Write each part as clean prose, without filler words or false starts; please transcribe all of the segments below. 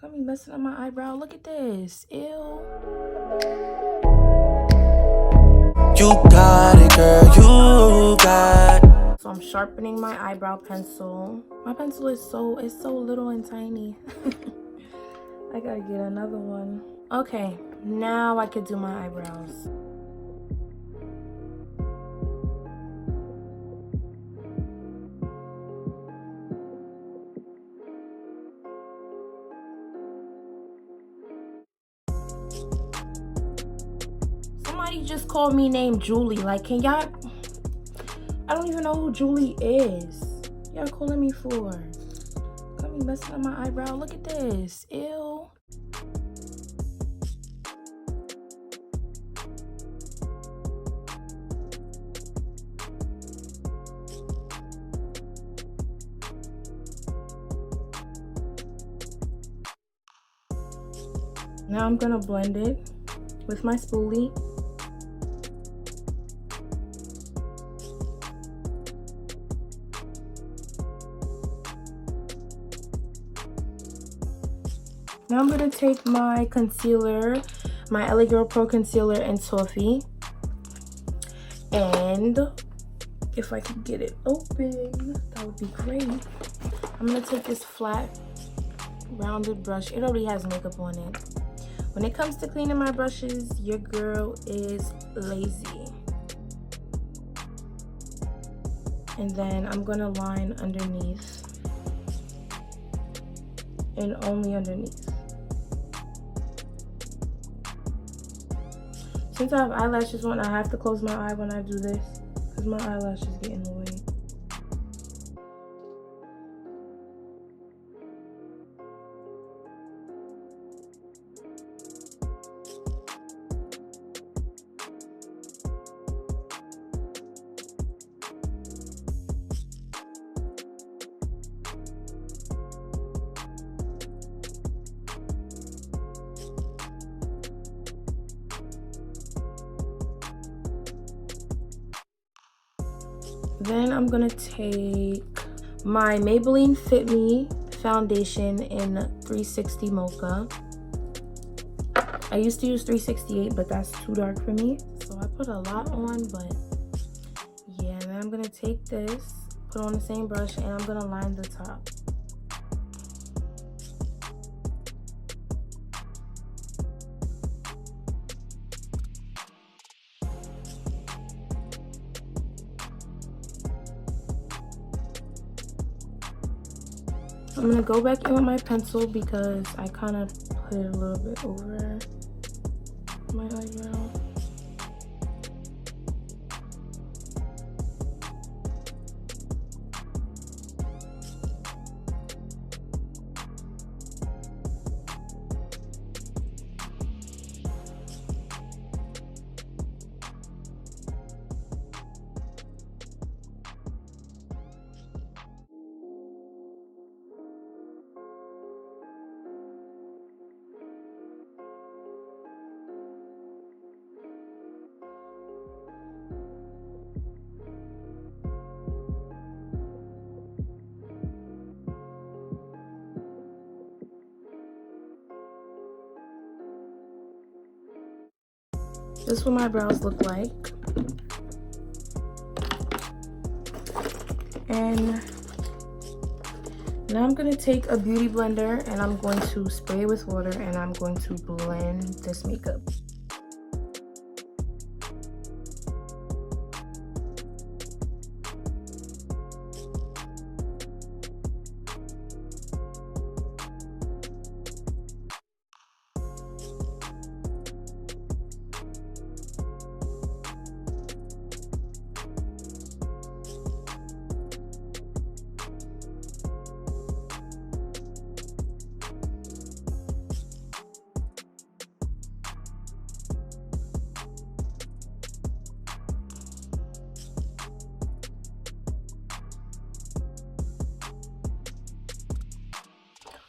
Got me messing up my eyebrow. Look at this. Ew. You got it, girl. You got it. So I'm sharpening my eyebrow pencil. My pencil is so little and tiny. I gotta get another one. Okay, now I could do my eyebrows. Somebody just called me named Julie. Like, can y'all... I don't even know who Julie is. Y'all calling me for? Got me messing up my eyebrow. Look at this. Ew. Now I'm gonna blend it with my spoolie. Now I'm gonna take my concealer, my LA Girl Pro Concealer in Toffee. And if I could get it open, that would be great. I'm gonna take this flat, rounded brush. It already has makeup on it. When it comes to cleaning my brushes, your girl is lazy. And then I'm gonna line underneath. And only underneath. Since I have eyelashes on, I have to close my eye when I do this because my eyelashes get in the way. Then I'm gonna take my Maybelline Fit Me foundation in 360 Mocha. I used to use 368, but that's too dark for me. So I put a lot on, but yeah. And then I'm gonna take this, put on the same brush, and I'm gonna line the top. I'm gonna go back in with my pencil because I kind of put it a little bit over my eyebrow. This is what my brows look like. And now I'm gonna take a beauty blender and I'm going to spray it with water and I'm going to blend this makeup.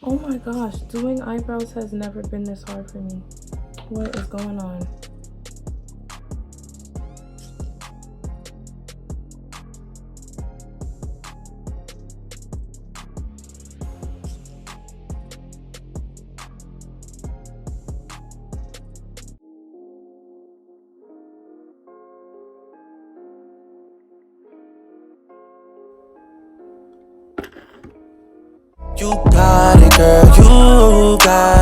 Oh my gosh, doing eyebrows has never been this hard for me. What is going on? You got it, girl, you got